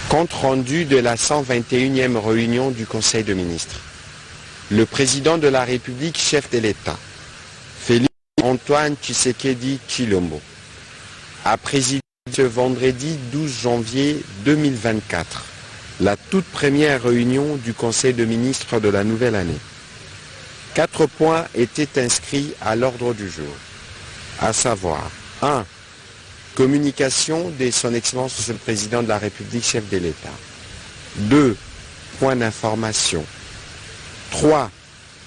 Compte rendu de la 121e réunion du Conseil de ministres. Le président de la République, chef de l'État, Félix Antoine Tshisekedi Tshilombo, a présidé ce vendredi 12 janvier 2024 la toute première réunion du Conseil de ministres de la nouvelle année. 4 points étaient inscrits à l'ordre du jour, à savoir 1. Communication de son Excellence Monsieur le Président de la République, chef de l'État. 2. Point d'information. 3.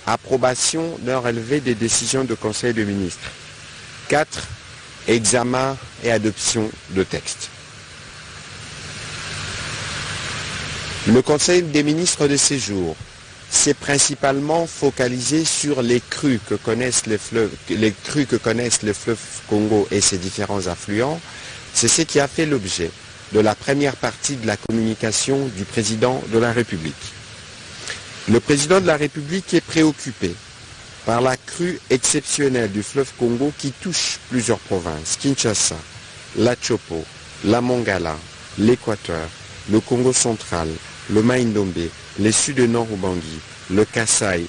Approbation d'un relevé des décisions du Conseil des ministres. 4. Examen et adoption de textes. Le Conseil des ministres de ces jours s'est principalement focalisé sur les crues que connaissent le fleuve Congo et ses différents affluents. C'est ce qui a fait l'objet de la première partie de la communication du président de la République. Le président de la République est préoccupé par la crue exceptionnelle du fleuve Congo qui touche plusieurs provinces, Kinshasa, la Chopo, la Mongala, l'Équateur, le Congo central, le Maïndombe, les Sud-Nord Ubangi, le Kasaï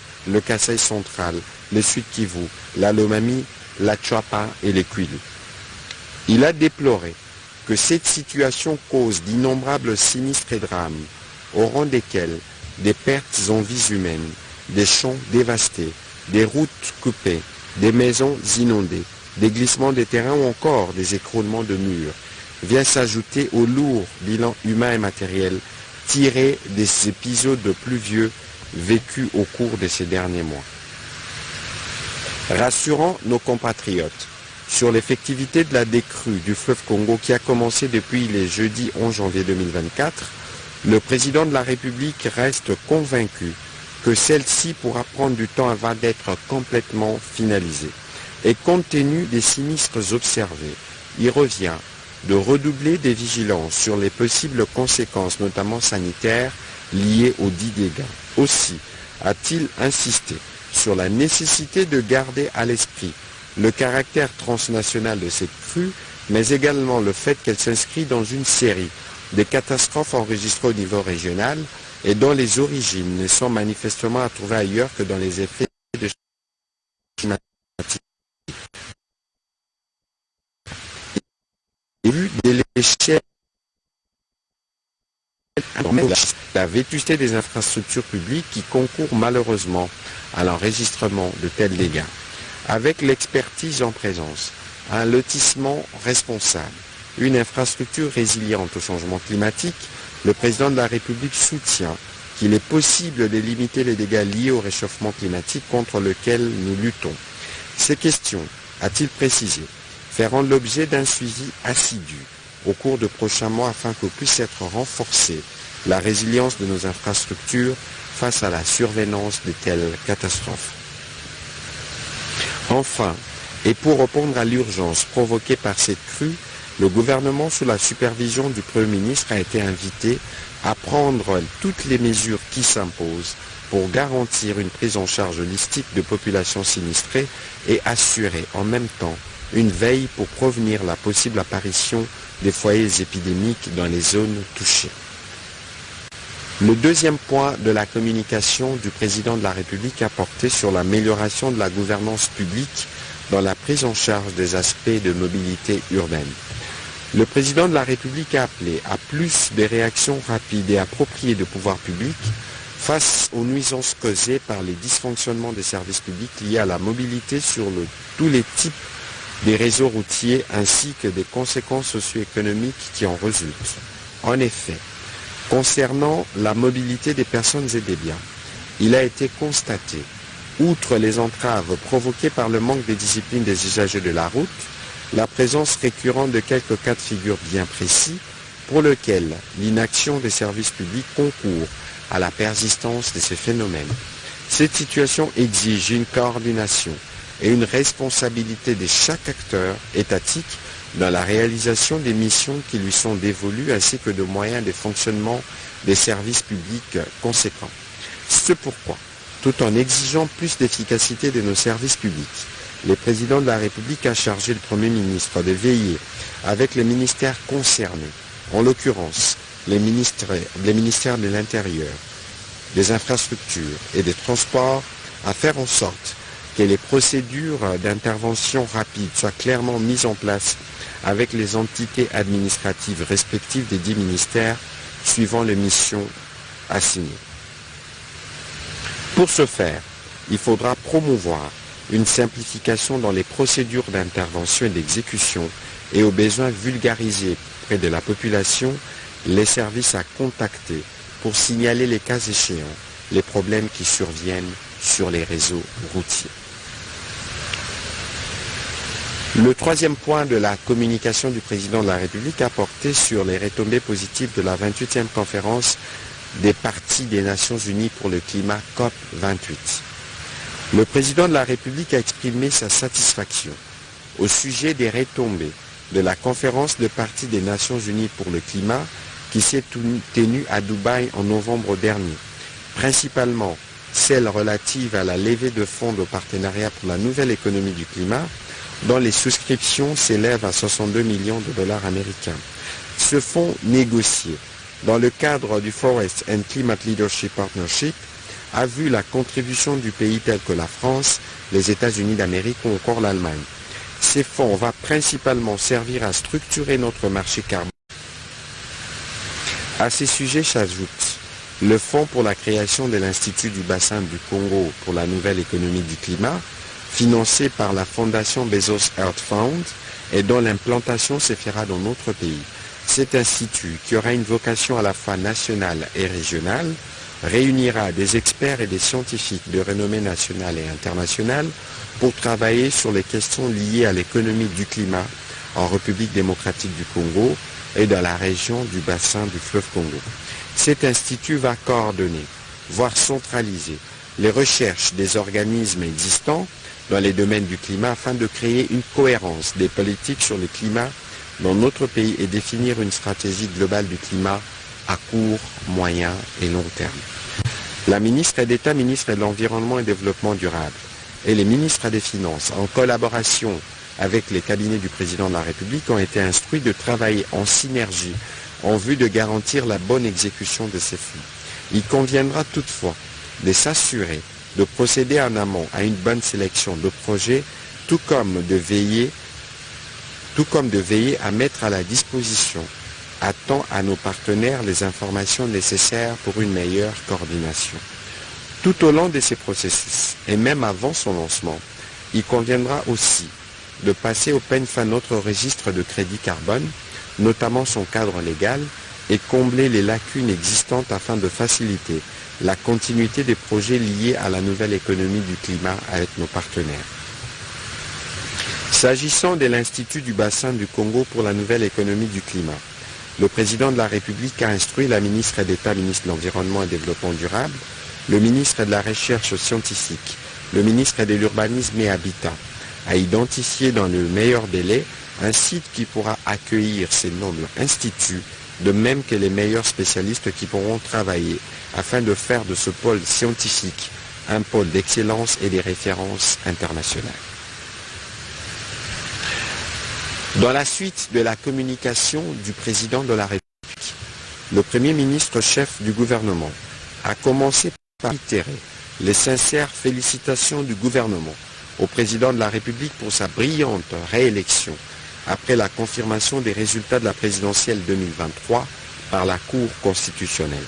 central, le Sud Kivu, la Lomami, la Tchouapa et les Kwilu. Il a déploré que cette situation cause d'innombrables sinistres et drames, au rang desquels des pertes en vies humaines, des champs dévastés, des routes coupées, des maisons inondées, des glissements de terrain ou encore des écroulements de murs, vient s'ajouter au lourd bilan humain et matériel tiré des épisodes pluvieux vécus au cours de ces derniers mois. Rassurant nos compatriotes sur l'effectivité de la décrue du fleuve Congo qui a commencé depuis le jeudi 11 janvier 2024, le président de la République reste convaincu que celle-ci pourra prendre du temps avant d'être complètement finalisée. Et compte tenu des sinistres observés, il revient de redoubler des vigilances sur les possibles conséquences, notamment sanitaires, liées aux dits dégâts. Aussi a-t-il insisté sur la nécessité de garder à l'esprit le caractère transnational de cette crue, mais également le fait qu'elle s'inscrit dans une série de catastrophes enregistrées au niveau régional et dont les origines ne sont manifestement à trouver ailleurs que dans les effets de changement climatique. Et vu de l'échelle la vétusté des infrastructures publiques qui concourent malheureusement à l'enregistrement de tels dégâts. Avec l'expertise en présence, un lotissement responsable, une infrastructure résiliente au changement climatique, le président de la République soutient qu'il est possible de limiter les dégâts liés au réchauffement climatique contre lequel nous luttons. Ces questions, a-t-il précisé, feront l'objet d'un suivi assidu au cours de prochains mois afin que puisse être renforcée la résilience de nos infrastructures face à la survenance de telles catastrophes. Enfin, et pour répondre à l'urgence provoquée par cette crue, le gouvernement, sous la supervision du Premier ministre, a été invité à prendre toutes les mesures qui s'imposent pour garantir une prise en charge holistique de populations sinistrées et assurer en même temps une veille pour prévenir la possible apparition des foyers épidémiques dans les zones touchées. Le deuxième point de la communication du président de la République a porté sur l'amélioration de la gouvernance publique dans la prise en charge des aspects de mobilité urbaine. Le président de la République a appelé à plus de réactions rapides et appropriées de pouvoirs publics face aux nuisances causées par les dysfonctionnements des services publics liés à la mobilité sur tous les types des réseaux routiers ainsi que des conséquences socio-économiques qui en résultent. En effet, concernant la mobilité des personnes et des biens, il a été constaté, outre les entraves provoquées par le manque de discipline des usagers de la route, la présence récurrente de quelques cas de figure bien précis pour lesquels l'inaction des services publics concourt à la persistance de ces phénomènes. Cette situation exige une coordination et une responsabilité de chaque acteur étatique dans la réalisation des missions qui lui sont dévolues ainsi que de moyens de fonctionnement des services publics conséquents. C'est pourquoi, tout en exigeant plus d'efficacité de nos services publics, le président de la République a chargé le Premier ministre de veiller avec les ministères concernés, en l'occurrence les ministères de l'Intérieur, des Infrastructures et des Transports à faire en sorte que les procédures d'intervention rapide soient clairement mises en place avec les entités administratives respectives des 10 ministères suivant les missions assignées. Pour ce faire, il faudra promouvoir une simplification dans les procédures d'intervention et d'exécution et au besoin vulgariser près de la population les services à contacter pour signaler les cas échéants, les problèmes qui surviennent sur les réseaux routiers. Le troisième point de la communication du président de la République a porté sur les retombées positives de la 28e conférence des parties des Nations Unies pour le climat COP28. Le président de la République a exprimé sa satisfaction au sujet des retombées de la conférence de parties des Nations Unies pour le climat qui s'est tenue à Dubaï en novembre dernier, principalement celle relative à la levée de fonds de partenariat pour la nouvelle économie du climat, dont les souscriptions s'élèvent à 62 millions de dollars américains. Ce fonds négocié dans le cadre du Forest and Climate Leadership Partnership a vu la contribution du pays tels que la France, les États-Unis d'Amérique ou encore l'Allemagne. Ces fonds vont principalement servir à structurer notre marché carbone. À ces sujets s'ajoute le fonds pour la création de l'Institut du bassin du Congo pour la nouvelle économie du climat, financé par la Fondation Bezos Earth Fund et dont l'implantation se fera dans notre pays. Cet institut, qui aura une vocation à la fois nationale et régionale, réunira des experts et des scientifiques de renommée nationale et internationale pour travailler sur les questions liées à l'économie du climat en République démocratique du Congo et dans la région du bassin du fleuve Congo. Cet institut va coordonner, voire centraliser, les recherches des organismes existants dans les domaines du climat afin de créer une cohérence des politiques sur le climat dans notre pays et définir une stratégie globale du climat à court, moyen et long terme. La ministre d'État, ministre de l'Environnement et Développement durable et les ministres des Finances, en collaboration avec les cabinets du président de la République, ont été instruits de travailler en synergie en vue de garantir la bonne exécution de ces fonds. Il conviendra toutefois de s'assurer de procéder en amont à une bonne sélection de projets, tout comme de veiller à mettre à la disposition à temps à nos partenaires les informations nécessaires pour une meilleure coordination. Tout au long de ces processus, et même avant son lancement, il conviendra aussi de passer au peigne fin notre registre de crédit carbone, notamment son cadre légal, et combler les lacunes existantes afin de faciliter la continuité des projets liés à la nouvelle économie du climat avec nos partenaires. S'agissant de l'Institut du bassin du Congo pour la nouvelle économie du climat, le président de la République a instruit la ministre d'État, ministre de l'Environnement et du Développement durable, le ministre de la Recherche scientifique, le ministre de l'Urbanisme et Habitat, à identifier dans le meilleur délai un site qui pourra accueillir ces nobles instituts, de même que les meilleurs spécialistes qui pourront travailler afin de faire de ce pôle scientifique un pôle d'excellence et des références internationales. Dans la suite de la communication du président de la République, le Premier ministre chef du gouvernement a commencé par itérer les sincères félicitations du gouvernement au président de la République pour sa brillante réélection après la confirmation des résultats de la présidentielle 2023 par la Cour constitutionnelle.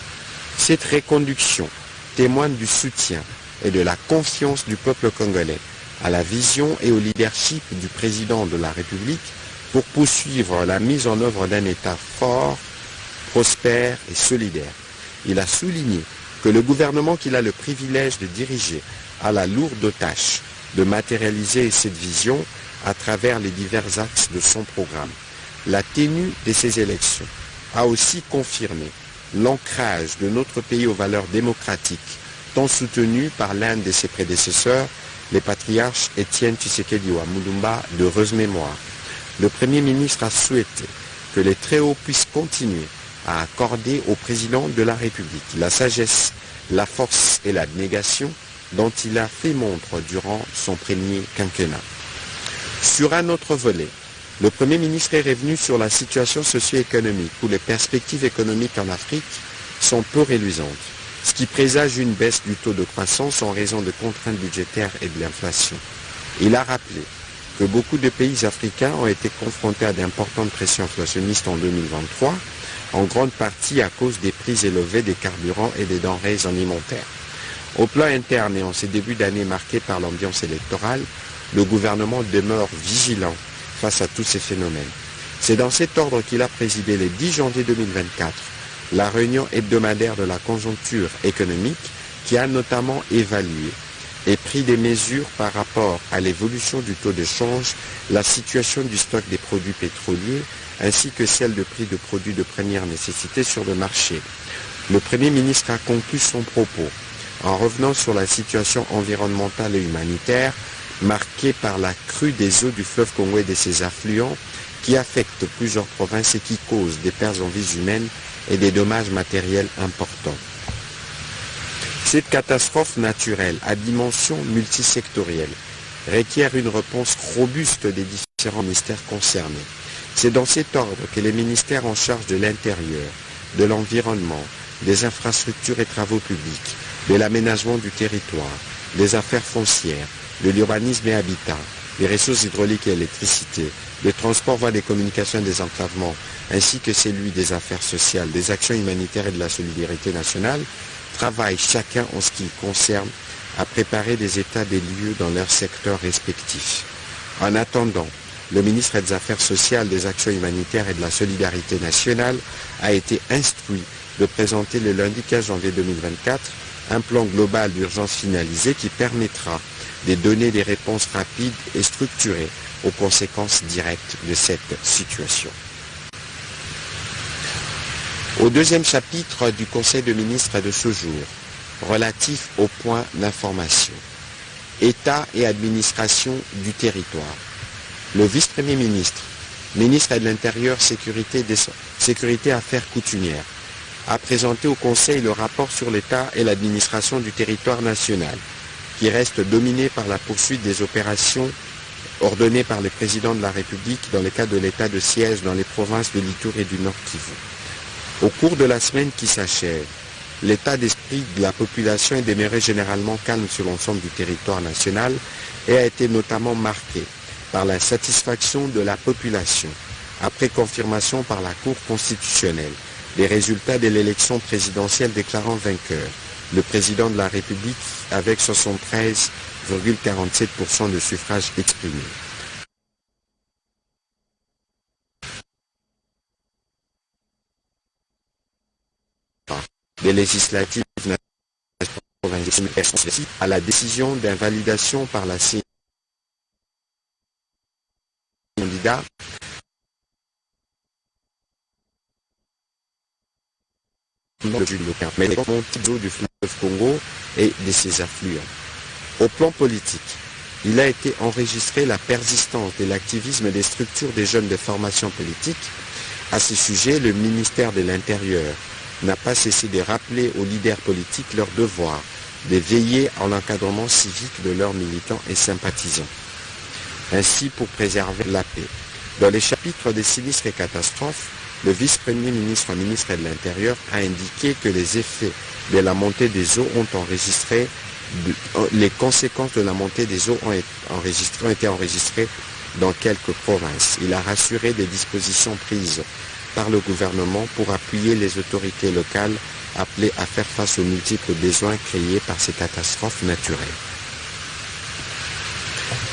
Cette reconduction témoigne du soutien et de la confiance du peuple congolais à la vision et au leadership du président de la République pour poursuivre la mise en œuvre d'un État fort, prospère et solidaire. Il a souligné que le gouvernement qu'il a le privilège de diriger a la lourde tâche de matérialiser cette vision à travers les divers axes de son programme. La tenue de ces élections a aussi confirmé l'ancrage de notre pays aux valeurs démocratiques, tant soutenues par l'un de ses prédécesseurs, les patriarches Étienne Tshisekedi Mulumba, d'heureuse mémoire. Le Premier ministre a souhaité que les Très-Hauts puissent continuer à accorder au président de la République la sagesse, la force et l'abnégation dont il a fait montre durant son premier quinquennat. Sur un autre volet, Le Premier ministre est revenu sur la situation socio-économique où les perspectives économiques en Afrique sont peu reluisantes, ce qui présage une baisse du taux de croissance en raison de contraintes budgétaires et de l'inflation. Il a rappelé que beaucoup de pays africains ont été confrontés à d'importantes pressions inflationnistes en 2023, en grande partie à cause des prix élevés des carburants et des denrées alimentaires. Au plan interne et en ces débuts d'année marqués par l'ambiance électorale, le gouvernement demeure vigilant face à tous ces phénomènes. C'est dans cet ordre qu'il a présidé le 10 janvier 2024 la réunion hebdomadaire de la conjoncture économique qui a notamment évalué et pris des mesures par rapport à l'évolution du taux de change, la situation du stock des produits pétroliers ainsi que celle de prix de produits de première nécessité sur le marché. Le Premier ministre a conclu son propos en revenant sur la situation environnementale et humanitaire marquée par la crue des eaux du fleuve Congo et de ses affluents qui affectent plusieurs provinces et qui causent des pertes en vies humaines et des dommages matériels importants. Cette catastrophe naturelle à dimension multisectorielle requiert une réponse robuste des différents ministères concernés. C'est dans cet ordre que les ministères en charge de l'intérieur, de l'environnement, des infrastructures et travaux publics, de l'aménagement du territoire, des affaires foncières, de l'urbanisme et habitat, des ressources hydrauliques et électricité, des transports, voies des communications et des enclavements, ainsi que celui des affaires sociales, des actions humanitaires et de la solidarité nationale, travaillent chacun en ce qui concerne à préparer des états des lieux dans leurs secteurs respectifs. En attendant, le ministre des Affaires sociales, des actions humanitaires et de la solidarité nationale a été instruit de présenter le lundi 15 janvier 2024 un plan global d'urgence finalisé qui permettra de donner des réponses rapides et structurées aux conséquences directes de cette situation. Au deuxième chapitre du Conseil de ministres de ce jour, relatif au point d'information, État et administration du territoire, le vice-premier ministre, ministre de l'Intérieur, Sécurité Affaires coutumières, a présenté au Conseil le rapport sur l'État et l'administration du territoire national, qui reste dominé par la poursuite des opérations ordonnées par le président de la République dans le cadre de l'état de siège dans les provinces de l'Ituri et du Nord Kivu. Au cours de la semaine qui s'achève, l'état d'esprit de la population est demeuré généralement calme sur l'ensemble du territoire national et a été notamment marqué par la satisfaction de la population, après confirmation par la Cour constitutionnelle des résultats de l'élection présidentielle déclarant vainqueur le président de la République avec 73,47% de suffrages exprimés. Des législatives nationales à la décision d'invalidation par la CENI candidat mais les montées d'eau du fleuve Congo et de ses affluents. Au plan politique, il a été enregistré la persistance de l'activisme des structures des jeunes de formation politique. À ce sujet, le ministère de l'Intérieur n'a pas cessé de rappeler aux leaders politiques leur devoir de veiller à l'encadrement civique de leurs militants et sympathisants, ainsi pour préserver la paix. Dans les chapitres des sinistres et catastrophes, le vice-premier ministre, ministre de l'Intérieur, a indiqué que les effets de la montée des eaux ont enregistré, les conséquences de la montée des eaux ont été enregistrées dans quelques provinces. Il a rassuré des dispositions prises par le gouvernement pour appuyer les autorités locales appelées à faire face aux multiples besoins créés par ces catastrophes naturelles.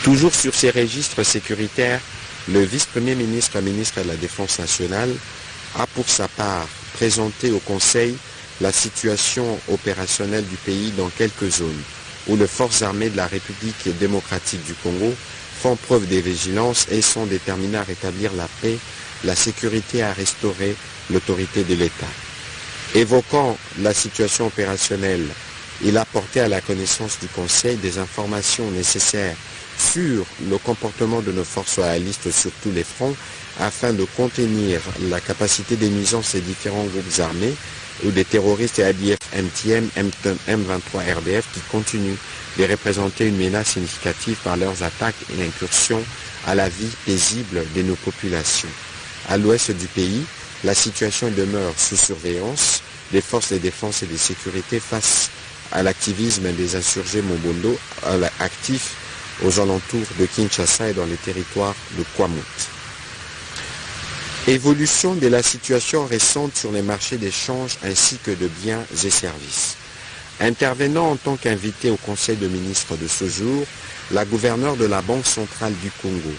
Toujours sur ces registres sécuritaires, le vice-premier ministre, ministre de la Défense nationale, a pour sa part présenté au Conseil la situation opérationnelle du pays dans quelques zones où les forces armées de la République démocratique du Congo font preuve de vigilance et sont déterminées à rétablir la paix, la sécurité et à restaurer l'autorité de l'État. Évoquant la situation opérationnelle, il a porté à la connaissance du Conseil des informations nécessaires sur le comportement de nos forces loyalistes sur tous les fronts afin de contenir la capacité des nuisances des différents groupes armés ou des terroristes et ADF, MTM, M23 RDF qui continuent de représenter une menace significative par leurs attaques et incursions à la vie paisible de nos populations. À l'ouest du pays, la situation demeure sous surveillance des forces de défense et de sécurité face à l'activisme des insurgés Mobondo actifs aux alentours de Kinshasa et dans les territoires de Kwamut. Évolution de la situation récente sur les marchés d'échange ainsi que de biens et services. Intervenant en tant qu'invité au Conseil de ministres de ce jour, la gouverneure de la Banque centrale du Congo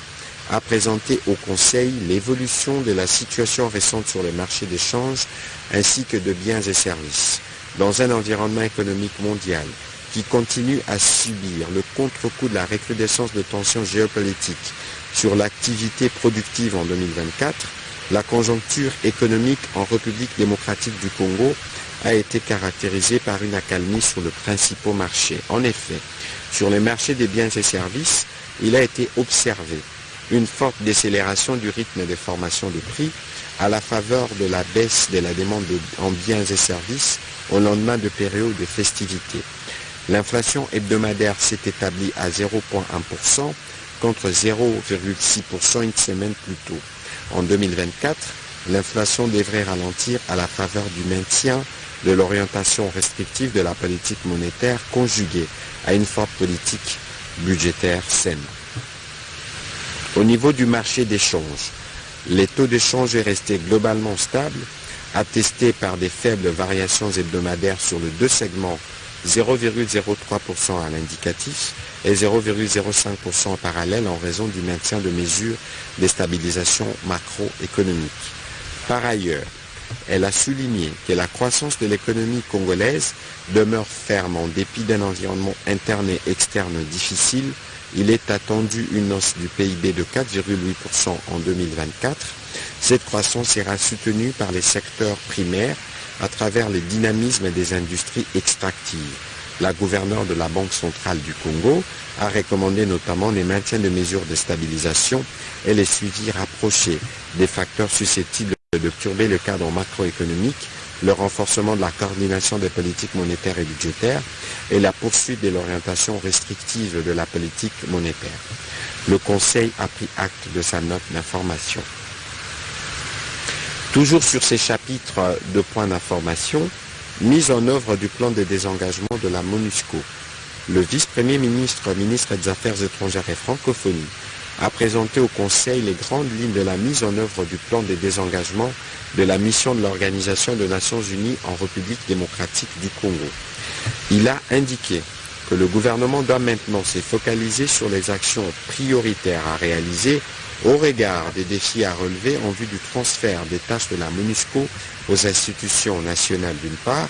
a présenté au Conseil l'évolution de la situation récente sur les marchés d'échange ainsi que de biens et services, dans un environnement économique mondial qui continue à subir le contre-coup de la recrudescence de tensions géopolitiques sur l'activité productive en 2024. La conjoncture économique en République démocratique du Congo a été caractérisée par une accalmie sur le principal marché. En effet, sur les marchés des biens et services, il a été observé une forte décélération du rythme de formation de prix à la faveur de la baisse de la demande en biens et services au lendemain de périodes de festivités. L'inflation hebdomadaire s'est établie à 0,1% contre 0,6% une semaine plus tôt. En 2024, l'inflation devrait ralentir à la faveur du maintien de l'orientation restrictive de la politique monétaire conjuguée à une forte politique budgétaire saine. Au niveau du marché d'échange, les taux d'échange est resté globalement stable, attesté par des faibles variations hebdomadaires sur les deux segments, 0,03% à l'indicatif et 0,05% en parallèle en raison du maintien de mesures de stabilisation macroéconomique. Par ailleurs, elle a souligné que la croissance de l'économie congolaise demeure ferme en dépit d'un environnement interne et externe difficile. Il est attendu une hausse du PIB de 4,8% en 2024. Cette croissance sera soutenue par les secteurs primaires à travers le dynamisme des industries extractives. La gouverneure de la Banque centrale du Congo a recommandé notamment le maintien de mesures de stabilisation et le suivi rapproché des facteurs susceptibles de perturber le cadre macroéconomique, le renforcement de la coordination des politiques monétaires et budgétaires et la poursuite de l'orientation restrictive de la politique monétaire. Le Conseil a pris acte de sa note d'information. Toujours sur ces chapitres de points d'information, mise en œuvre du plan de désengagement de la MONUSCO. Le vice-premier ministre, ministre des Affaires étrangères et francophonie, a présenté au Conseil les grandes lignes de la mise en œuvre du plan de désengagement de la mission de l'Organisation des Nations Unies en République démocratique du Congo. Il a indiqué que le gouvernement doit maintenant se focaliser sur les actions prioritaires à réaliser au regard des défis à relever en vue du transfert des tâches de la MONUSCO aux institutions nationales d'une part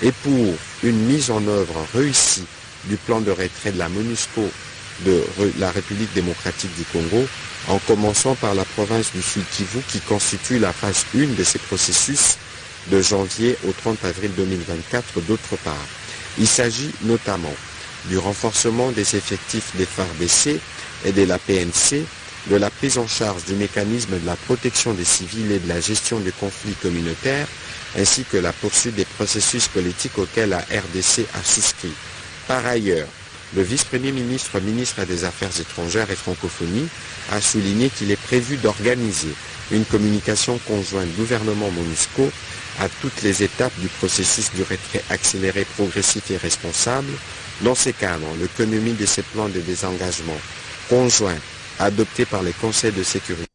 et pour une mise en œuvre réussie du plan de retrait de la MONUSCO de la République démocratique du Congo, en commençant par la province du Sud Kivu qui constitue la phase 1 de ces processus de janvier au 30 avril 2024 d'autre part. Il s'agit notamment du renforcement des effectifs des FARDC et de la PNC, de la prise en charge du mécanisme de la protection des civils et de la gestion des conflits communautaires, ainsi que la poursuite des processus politiques auxquels la RDC a souscrit. Par ailleurs, le vice-premier ministre, ministre des Affaires étrangères et francophonie, a souligné qu'il est prévu d'organiser une communication conjointe gouvernement-MONUSCO à toutes les étapes du processus du retrait accéléré, progressif et responsable. Dans ces cadres, l'économie de ces plans de désengagement conjoints adoptés par les conseils de sécurité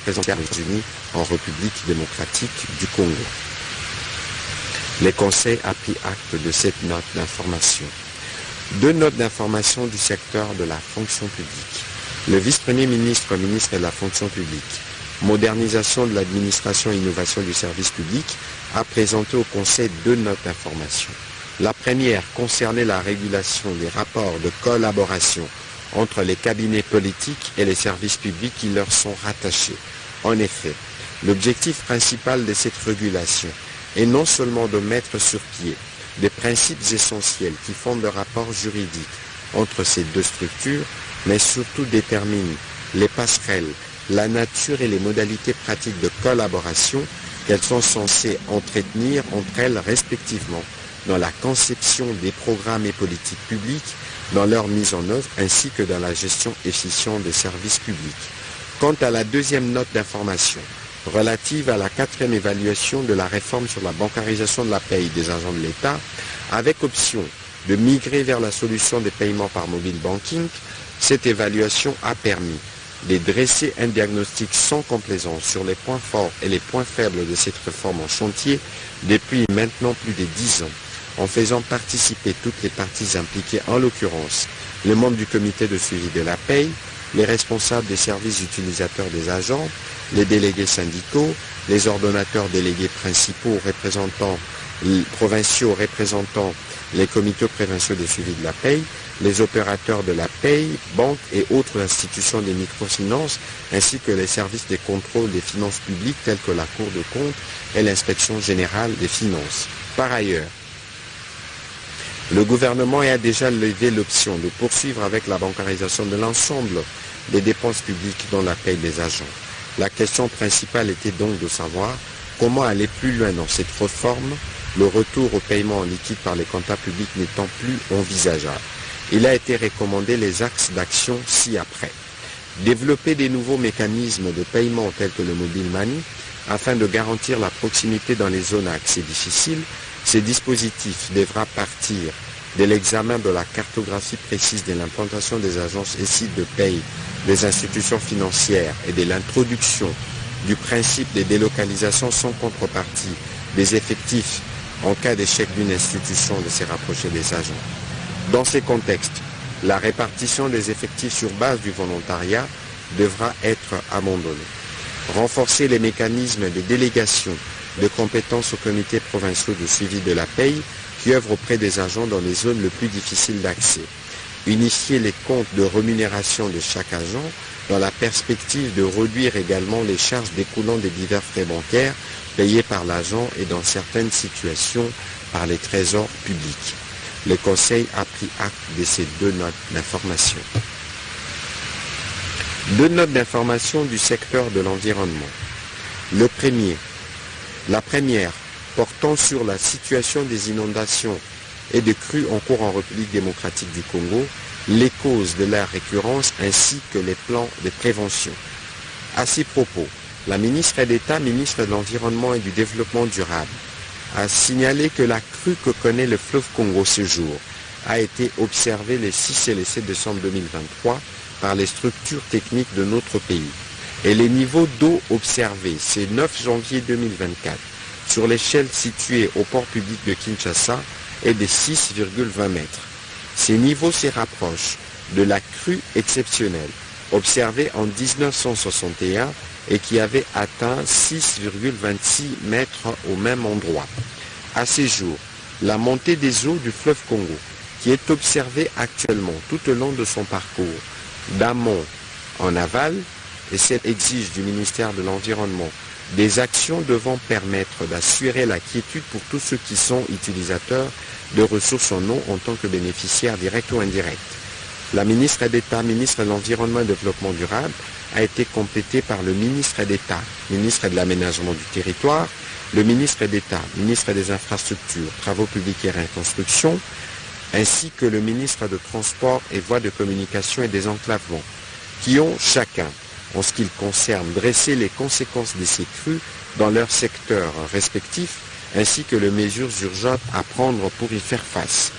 présentés aux États-Unis en République démocratique du Congo. Le Conseil a pris acte de cette note d'information. Deux notes d'information du secteur de la fonction publique. Le vice-premier ministre, ministre de la fonction publique, modernisation de l'administration et innovation du service public, a présenté au Conseil deux notes d'information. La première concernait la régulation des rapports de collaboration entre les cabinets politiques et les services publics qui leur sont rattachés. En effet, l'objectif principal de cette régulation est non seulement de mettre sur pied des principes essentiels qui fondent le rapport juridique entre ces deux structures, mais surtout détermine les passerelles, la nature et les modalités pratiques de collaboration qu'elles sont censées entretenir entre elles respectivement dans la conception des programmes et politiques publiques, dans leur mise en œuvre ainsi que dans la gestion efficiente des services publics. Quant à la deuxième note d'information relative à la 4e évaluation de la réforme sur la bancarisation de la paye des agents de l'État, avec option de migrer vers la solution des paiements par mobile banking, cette évaluation a permis de dresser un diagnostic sans complaisance sur les points forts et les points faibles de cette réforme en chantier depuis maintenant plus de 10 ans, en faisant participer toutes les parties impliquées, en l'occurrence les membres du comité de suivi de la paye, les responsables des services utilisateurs des agents, les délégués syndicaux, les ordonnateurs délégués principaux, représentants provinciaux représentant les comités provinciaux de suivi de la paye, les opérateurs de la paye, banques et autres institutions des microfinances, ainsi que les services de contrôle des finances publiques tels que la Cour de compte et l'inspection générale des finances. Par ailleurs, le gouvernement a déjà levé l'option de poursuivre avec la bancarisation de l'ensemble des dépenses publiques dans la paye des agents. La question principale était donc de savoir comment aller plus loin dans cette réforme, le retour au paiement en liquide par les comptables publics n'étant plus envisageable. Il a été recommandé les axes d'action ci-après. Développer des nouveaux mécanismes de paiement tels que le mobile money afin de garantir la proximité dans les zones à accès difficile. Ces dispositifs devra partir de l'examen de la cartographie précise de l'implantation des agences et sites de paye des institutions financières et de l'introduction du principe des délocalisations sans contrepartie des effectifs en cas d'échec d'une institution de se rapprocher des agents. Dans ces contextes, la répartition des effectifs sur base du volontariat devra être abandonnée. Renforcer les mécanismes de délégation de compétences aux comités provinciaux de suivi de la paye qui œuvrent auprès des agents dans les zones les plus difficiles d'accès. Unifier les comptes de rémunération de chaque agent dans la perspective de réduire également les charges découlant des divers frais bancaires payés par l'agent et dans certaines situations par les trésors publics. Le Conseil a pris acte de ces deux notes d'information. Deux notes d'information du secteur de l'environnement. La première portant sur la situation des inondations et des crues en cours en République démocratique du Congo, les causes de leur récurrence ainsi que les plans de prévention. À ces propos, la ministre d'État, ministre de l'Environnement et du Développement durable, a signalé que la crue que connaît le fleuve Congo ce jour a été observée les 6 et les 7 décembre 2023 par les structures techniques de notre pays. Et les niveaux d'eau observés ce 9 janvier 2024 sur l'échelle située au port public de Kinshasa est de 6,20 mètres. Ces niveaux se rapprochent de la crue exceptionnelle observée en 1961 et qui avait atteint 6,26 mètres au même endroit. À ce jour, la montée des eaux du fleuve Congo, qui est observée actuellement tout au long de son parcours, d'amont en aval, et celle exige du ministère de l'Environnement des actions devant permettre d'assurer la quiétude pour tous ceux qui sont utilisateurs de ressources en eau en tant que bénéficiaires directs ou indirects. La ministre d'État, ministre de l'Environnement et du Développement durable, a été complétée par le ministre d'État, ministre de l'Aménagement du territoire, le ministre d'État, ministre des Infrastructures, Travaux publics et Reconstruction, ainsi que le ministre de Transport et Voies de communication et des enclavements, qui ont chacun, en ce qui le concerne, dressé les conséquences de ces crues dans leurs secteurs respectifs, ainsi que les mesures urgentes à prendre pour y faire face.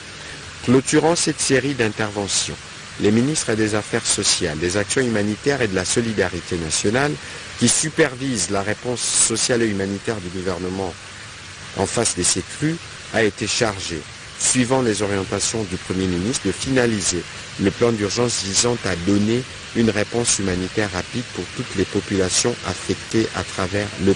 Clôturant cette série d'interventions, les ministres des Affaires sociales, des Actions humanitaires et de la solidarité nationale, qui supervisent la réponse sociale et humanitaire du gouvernement en face de ces crues, a été chargé, suivant les orientations du Premier ministre, de finaliser le plan d'urgence visant à donner une réponse humanitaire rapide pour toutes les populations affectées à travers le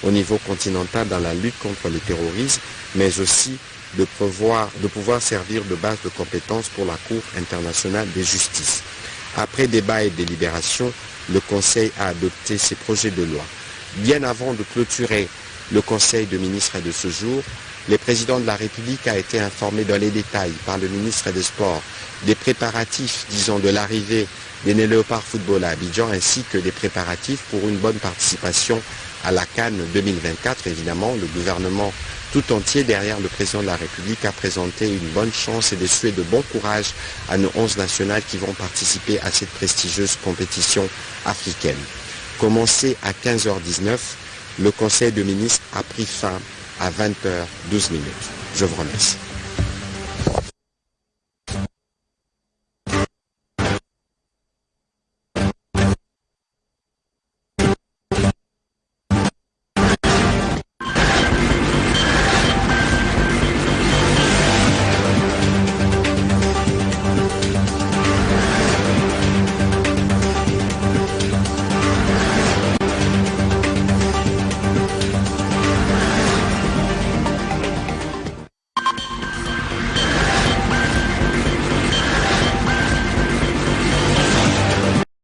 au niveau continental dans la lutte contre le terrorisme, mais aussi de pouvoir servir de base de compétences pour la Cour internationale de justice. Après débat et délibération, le Conseil a adopté ces projets de loi. Bien avant de clôturer le Conseil de ministres de ce jour, le président de la République a été informé dans les détails par le ministre des Sports des préparatifs, disons, de l'arrivée des Léopards Football à Abidjan, ainsi que des préparatifs pour une bonne participation à la CAN 2024. Évidemment, le gouvernement tout entier, derrière le président de la République, a présenté une bonne chance et des souhaits de bon courage à nos 11 nationales qui vont participer à cette prestigieuse compétition africaine. Commencé à 15h19, le Conseil de ministres a pris fin à 20h12. Je vous remercie.